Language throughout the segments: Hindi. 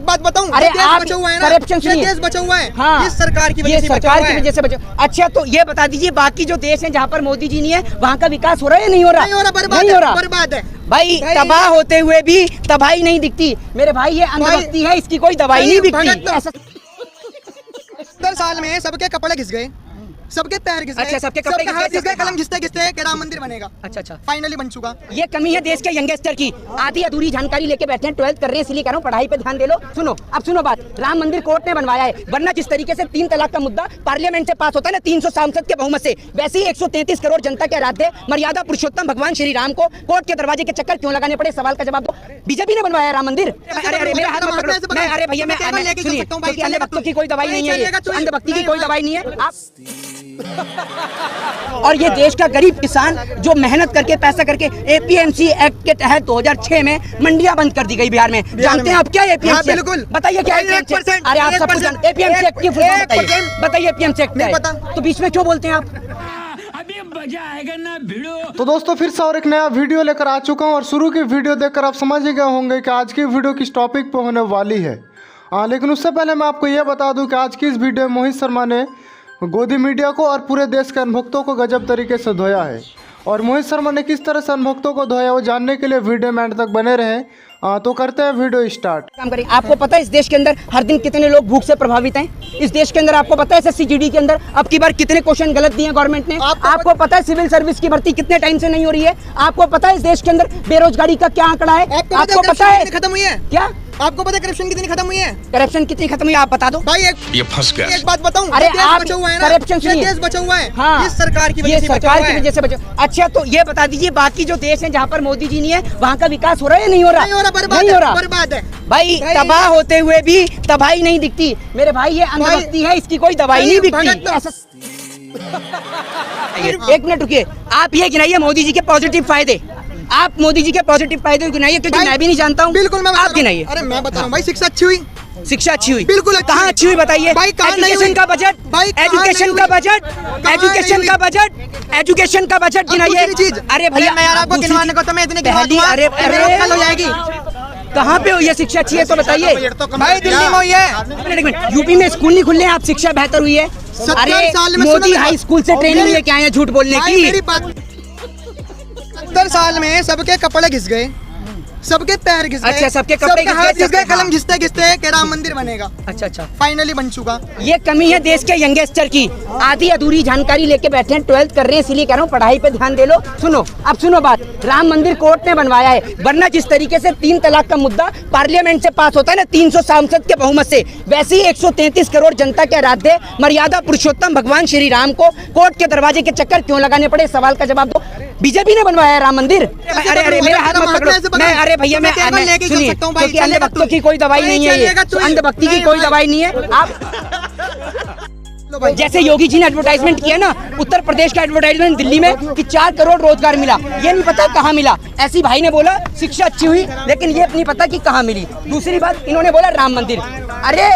बात बताऊं, अरे आप करप्शन सुनिए, देश बचा हुआ है हाँ, इस सरकार की वजह से, सरकार की वजह से बचा। अच्छा तो ये बता दीजिए बाकी जो देश हैं जहाँ पर मोदी जी नहीं है वहाँ का विकास हो रहा है या नहीं हो रहा? नहीं हो रहा, बर्बाद है भाई। तबाह होते हुए भी तबाही नहीं दिखती मेरे भाई, ये अंधभक्ति है, इसकी कोई दवाई नहीं दिखती। 70 साल में सबके कपड़े घिस गए, सबके पैर घिस गए, अच्छा, सबके कपड़े हाथ घिस गए, कलम घिसते घिसते कि राम मंदिर बनेगा। अच्छा फाइनली बन चुका। ये कमी है देश के यंगस्टर की, आधी अधूरी जानकारी लेके बैठे हैं, 12th कर रहे हैं इसलिए कह रहा हूँ पढ़ाई पे ध्यान दे लो। सुनो अब सुनो बात, राम मंदिर कोर्ट ने बनवाया है, वरना जिस तरीके से 3 तलाक का मुद्दा पार्लियामेंट से पास होता है ना 300 सांसद के बहुमत से, वैसे ही 133 करोड़ जनता के आराध्य मर्यादा पुरुषोत्तम भगवान श्री राम को कोर्ट के दरवाजे के चक्कर क्यों लगाने पड़े? सवाल का जवाब दो। बीजेपी ने बनवाया राम मंदिर। अरे मेरा हाथ मत पकड़ो, मैं अरे भैया मैं सुनिए, क्योंकि अंधभक्तों की कोई दवाई नहीं है, अंधभक्ति की कोई दवाई नहीं है आप। और ये देश का गरीब किसान जो मेहनत करके पैसा करके, एपीएमसी एक्ट के तहत 2006 में मंडियां बंद कर दी गई बिहार में। जानते हैं आप क्या एपीएमसी? बिल्कुल बताइए क्या एपीएमसी? अरे आप सब कुछ जानते हैं, एपीएमसी एक्ट की फुल फॉर्म बताइए, बताइए एपीएमसी एक्ट नहीं पता तो बीच में क्यों बोलते हैं आप? अभी मजा आएगा ना भिड़ो। तो दोस्तों फिर से और एक नया वीडियो लेकर आ चुका हूं और शुरू की वीडियो देखकर आप समझ ही गए होंगे कि आज की वीडियो किस टॉपिक पे होने वाली है। लेकिन उससे पहले मैं आपको यह बता दूं कि आज की इस वीडियो में मोहित शर्मा ने गोदी मीडिया को और पूरे देश के अनुभक्तों को गजब तरीके से धोया है। और मोहित शर्मा ने किस तरह से अनुभक्तों को धोया वो जानने के लिए वीडियो में एंड तक बने रहें। तो करते हैं वीडियो स्टार्ट। काम करें। आपको पता है इस देश के अंदर हर दिन कितने लोग भूख से प्रभावित हैं? इस देश के अंदर आपको पता है एसएससी जीडी के अंदर अब की बार कितने क्वेश्चन गलत दिए गवर्नमेंट ने? आपको पता है सिविल सर्विस की भर्ती कितने टाइम से नहीं हो रही है? आपको पता है इस देश के अंदर बेरोजगारी का क्या आंकड़ा है? आपको पता है खत्म हुई है क्या? आपको पता है करप्शन कितनी खत्म हुई है? करप्शन कितनी खत्म हुई आप बता दो भाई। ये फंस गया। एक बात बताऊं, अरे देश आप बचा हुआ है ना, करप्शन सुनिए, देश बचा हुआ है हाँ, इस सरकार की वजह से, सरकार की वजह से बचा। अच्छा तो ये बता दीजिए बाकी जो देश हैं जहाँ पर मोदी जी नहीं है वहाँ का विकास हो रहा है या नहीं हो रहा? नहीं हो रहा, बर्बाद है भाई। तबाह होते हुए भी तबाही नहीं दिखती मेरे भाई, ये अंधभक्ति है, इसकी कोई दवाई नहीं दिखती। एक मिनट रुकिए, आप ये गिनाइए मोदी जी के पॉजिटिव फायदे, आप मोदी जी के पॉजिटिव फायदे गिनाइए क्योंकि मैं भी नहीं जानता हूँ। बिल्कुल मैं आप गिनाइए। अरे मैं बता रहा हूँ भाई, शिक्षा अच्छी हुई, शिक्षा अच्छी हुई, बिल्कुल कहाँ अच्छी हुई बताइए? एजुकेशन का बजट, एजुकेशन का बजट, एजुकेशन का बजट, एजुकेशन का बजट गिनाइए। अरे भैया मैं आपको गिनवाने को तो मैं इतनी हो जाएगी। कहाँ पे हुई है शिक्षा अच्छी है तो बताइए भाई? दिल्ली में हुई है। यूपी में स्कूल नहीं खुले, आप शिक्षा बेहतर हुई है? अरे मोदी हाई स्कूल से ट्रेनिंग लेके आए हैं झूठ बोलने की। 70 साल में सबके कपड़े घिस गए, सबके पैर घिस गए, अच्छा, सबके कपड़े हाथ घिस गए, कलम हाँ। घिसते घिसते कि राम मंदिर बनेगा। अच्छा फाइनली बन चुका। ये कमी है देश के यंगस्टर की, आधी अधूरी जानकारी लेके बैठे हैं, 12th कर रहे हैं इसलिए कह रहा हूँ पढ़ाई पे ध्यान दे लो। सुनो अब सुनो बात, राम मंदिर कोर्ट ने बनवाया है, वरना जिस तरीके से 3 तलाक का मुद्दा पार्लियामेंट से पास होता है ना 300 सांसद के बहुमत से, वैसे ही 133 करोड़ जनता के आराध्य मर्यादा पुरुषोत्तम भगवान श्री राम को कोर्ट के दरवाजे के चक्कर क्यों लगाने पड़े? सवाल का जवाब दो। बीजेपी ने बनवाया राम मंदिर। अरे मेरा हाथ मत पकड़ो, मैं अरे भैया मैं सुनिए, क्योंकि अंधभक्तों की कोई दवाई नहीं है, अंधभक्ति की कोई दवाई नहीं है आप। जैसे योगी जी ने एडवर्टाइजमेंट किया ना उत्तर प्रदेश का एडवर्टाइजमेंट दिल्ली में कि 4 करोड़ रोजगार मिला, ये नहीं पता कहाँ मिला। ऐसी भाई ने बोला शिक्षा अच्छी हुई, लेकिन ये नहीं पता कि कहाँ मिली। दूसरी बात इन्होंने बोला राम मंदिर। अरे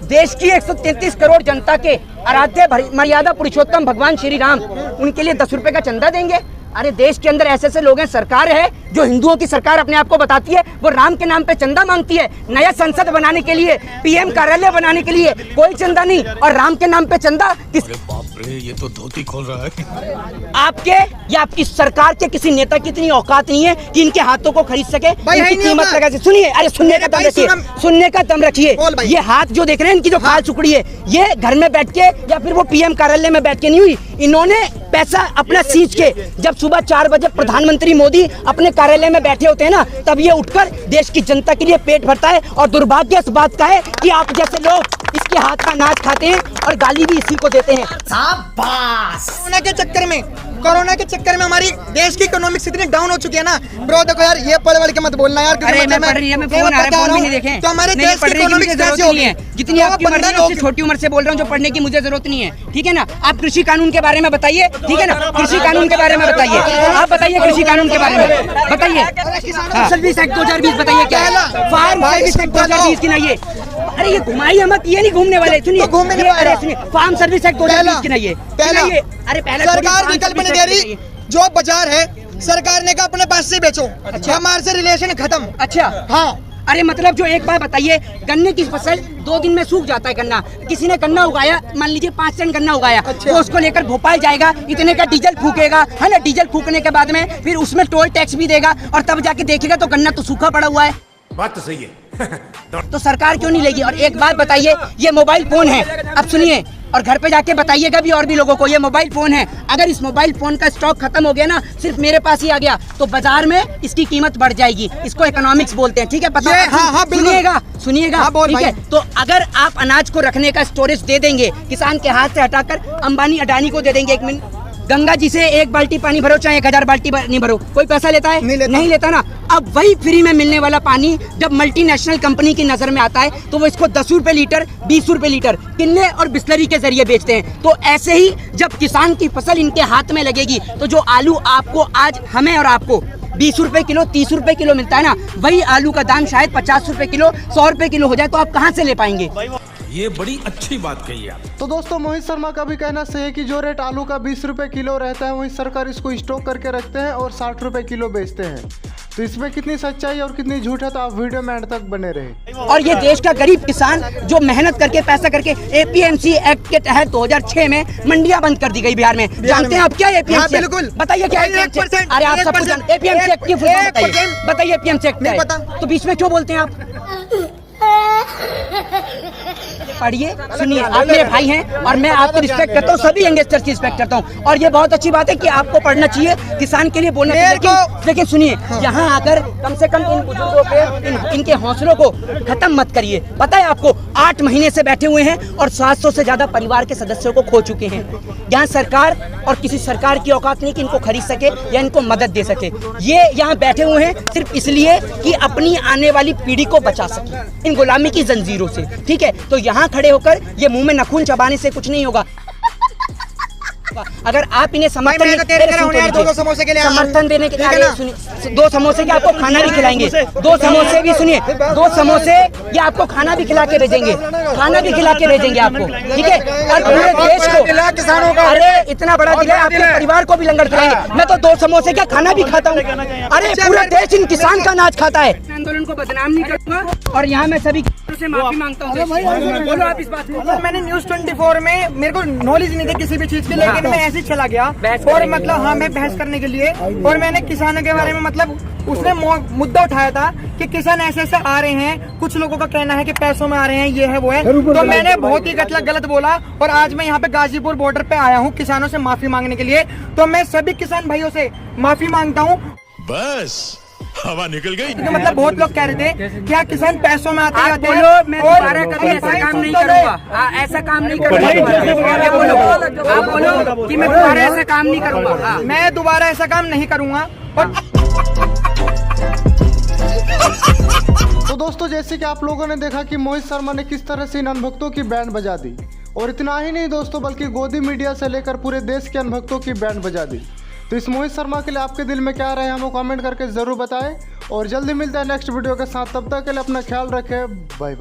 देश की 133 करोड़ जनता के आराध्य मर्यादा पुरुषोत्तम भगवान श्री राम, उनके लिए 10 रुपए का चंदा देंगे? अरे देश के अंदर ऐसे ऐसे लोग हैं, सरकार है जो हिंदुओं की सरकार अपने आप को बताती है, वो राम के नाम पे चंदा मांगती है। नया संसद बनाने के लिए, पीएम कार्यालय बनाने के लिए कोई चंदा नहीं, और राम के नाम पे चंदा किस? बाप रे, ये तो धोती खोल रहा है। आपके या आपकी सरकार के किसी नेता की इतनी औकात नहीं है कि इनके हाथों को खरीद सके, इनकी कीमत लगा। सुनिए, अरे सुनने का दम रखिए, सुनने का दम रखिए। ये हाथ जो देख रहे हैं इनकी जो खाल चुकड़ी है, ये घर में बैठ के या फिर वो पीएम कार्यालय में बैठ के नहीं हुई। इन्होंने पैसा अपना सींच के, जब सुबह 4 बजे प्रधानमंत्री मोदी अपने कार्यालय में बैठे होते हैं ना, तब ये उठकर देश की जनता के लिए पेट भरता है। और दुर्भाग्य इस बात का है कि आप जैसे लोग इसके हाथ का नाच खाते हैं और गाली भी इसी को देते हैं। कोरोना के चक्कर में हमारी देश की इकोनॉमिक्स इतनी डाउन हो चुकी है ना ब्रो। देखो यार, ये पढ़ के मत बोलना यार, अरे मैं पढ़ रही है, मैं फोन आ रहा है, फोन भी नहीं देखें तो हमारे देश की इकोनॉमिक्स कैसी होगी? जितनी आपकी उम्र है उससे छोटी उम्र से बोल रहा हूँ, जो पढ़ने की मुझे जरूरत नहीं है, ठीक है ना? आप कृषि कानून के बारे में बताइए, ठीक है ना? कृषि कानून के बारे में बताइए, आप बताइए कृषि कानून के बारे में बताइए। सर्विस एक्ट 2020 बताइए क्या है? फार्म सर्विस एक्ट 2020 गिनाइए। अरे ये घुमाइए मत, ये नहीं घूमने वाले। सुनिए, अरे सुनिए, फार्म सर्विस एक्ट 2020 गिनाइए। अरे पहले सरकार विकल्प नहीं दे रही, जो बाजार है सरकार ने कहा अपने पास से बेचो। अच्छा, हमारे से रिलेशन खत्म। अच्छा हाँ, अरे मतलब जो एक बार बताइए, गन्ने की फसल 2 दिन में सूख जाता है गन्ना। किसी ने गन्ना उगाया, मान लीजिए 5 टन गन्ना उगाया, तो उसको लेकर भोपाल जाएगा, इतने का डीजल फूकेगा, है ना। डीजल फूकने के बाद में फिर उसमें टोल टैक्स भी देगा, और तब जाके देखेगा तो गन्ना तो सूखा पड़ा हुआ है। बात तो सही है। तो सरकार क्यों नहीं लेगी? और एक बात बताइए, ये मोबाइल फोन है, अब सुनिए, और घर पे जाके बताइएगा भी और भी लोगों को, ये मोबाइल फोन है। अगर इस मोबाइल फोन का स्टॉक खत्म हो गया ना, सिर्फ मेरे पास ही आ गया, तो बाजार में इसकी कीमत बढ़ जाएगी। इसको इकोनॉमिक्स बोलते हैं, ठीक है? पता? हाँ, सुनिएगा सुनिएगा, बोल ठीक है? तो अगर आप अनाज को रखने का स्टोरेज दे देंगे, किसान के हाथ से हटाकर अंबानी अडानी को दे देंगे, 1 मिनट, गंगा जी से 1 बाल्टी पानी भरो चाहे 1000 बाल्टी नहीं भरो, कोई पैसा लेता है? नहीं लेता ना। अब वही फ्री में मिलने वाला पानी जब मल्टीनेशनल कंपनी की नजर में आता है, तो वो इसको 10 रुपए लीटर, 20 रुपए लीटर किन्ने और बिस्लरी के जरिए बेचते हैं। तो ऐसे ही जब किसान की फसल इनके हाथ में लगेगी, तो जो आलू आपको आज, हमें और आपको 20 रुपए किलो, 30 रुपए किलो मिलता है ना, वही आलू का दाम शायद 50 रुपए किलो, 100 रुपए किलो हो जाए, तो आप कहाँ से ले पाएंगे? ये बड़ी अच्छी बात कही आप। तो दोस्तों, मोहित शर्मा का भी कहना सही है कि जो रेट आलू का 20 रुपए किलो रहता है, वहीं सरकार इसको स्टॉक करके रखते हैं और 60 रुपए किलो बेचते हैं। तो इसमें कितनी सच्चाई और कितनी झूठ है, तो आप वीडियो में एंड तक बने रहे। और ये देश का गरीब किसान जो मेहनत करके पैसा करके, APMC एक्ट के तहत 2006 में मंडियां बंद कर दी गई बिहार में। जानते हैं आप क्या APMC? बिल्कुल बताइए क्या APMC? अरे आप सब कुछ जानते हैं। APMC एक्ट की फुल फॉर्म बताइए APMC एक्ट क्या है? तो बीच में क्यों बोलते हैं आप? पढ़िए, सुनिए, आप मेरे भाई हैं और मैं आपको रिस्पेक्ट करता हूँ, सभी यंगस्टर्स की रिस्पेक्ट करता हूँ, और ये बहुत अच्छी बात है कि आपको पढ़ना चाहिए, किसान के लिए बोलना चाहिए। लेकिन सुनिए, यहाँ आकर कम से कम इन बुजुर्गों पे, इनके हौसलों को खत्म मत करिए। पता है आपको, 8 महीने से बैठे हुए हैं और 700 से ज्यादा परिवार के सदस्यों को खो चुके हैं। यहाँ सरकार और किसी सरकार की औकात नहीं कि इनको खरीद सके या इनको मदद दे सके। ये यहाँ बैठे हुए हैं सिर्फ इसलिए कि अपनी आने वाली पीढ़ी को बचा सके इन गुलामी की जंजीरों से, ठीक है? तो यहाँ खड़े होकर ये मुंह में नखून चबाने से कुछ नहीं होगा। अगर आप इन्हें समर्थन देने के लिए 2 समोसे के आपको खाना भी खिलाएंगे, 2 समोसे भी, सुनिए, 2 समोसे ये आपको खाना भी खिला के भेजेंगे, खाना भी खिला के भेजेंगे आपको, ठीक है? और पूरे देश को, किसानों का, अरे इतना बड़ा दिल है, आपके परिवार को भी लंगर खिलाएंगे। मैं तो 2 समोसे का खाना भी खाता हूँ। अरे पूरा देश इन किसान का अनाज खाता है। आंदोलन को बदनाम नहीं करूँगा और यहाँ मैं सभी से माफी मांगता हूँ। बोलो आप इस बात में। मैंने न्यूज़ 24 में, मेरे को नॉलेज नहीं थी किसी भी चीज की, लेकिन मैं ऐसे ही चला गया और मतलब हाँ, मैं बहस करने के लिए, और मैंने किसानों के बारे में, मतलब उसने मुद्दा उठाया था कि किसान ऐसे ऐसे आ रहे हैं, कुछ लोगों का कहना है कि पैसों में आ रहे हैं, ये है वो है। तो मैंने बहुत ही गलत बोला, और आज मैं यहाँ पे गाजीपुर बॉर्डर पे आया हूँ किसानों से माफी मांगने के लिए। तो मैं सभी किसान भाइयों से माफी मांगता हूँ। बस हवा निकल गई। तो मतलब बहुत लोग कह रहे थे क्या किसान पैसों में आते हैं, बोलो मैं दोबारा कभी ऐसा काम नहीं करूँगा, ऐसा काम नहीं करूँगा। आप बोलो कि मैं दोबारा ऐसा काम नहीं करूँगा, मैं दोबारा ऐसा काम नहीं करूँगा। तो दोस्तों, जैसे कि आप लोगों ने देखा कि मोहित शर्मा ने किस तरह से इन अनभक्तों की बैंड बजा दी, और इतना ही नहीं दोस्तों, बल्कि गोदी मीडिया से लेकर पूरे देश के अनभक्तों की बैंड बजा दी। तो इस मोहित शर्मा के लिए आपके दिल में क्या रहे, हमें कमेंट करके ज़रूर बताएं, और जल्दी मिलते हैं नेक्स्ट वीडियो के साथ। तब तक के लिए अपना ख्याल रखें, बाय बाय।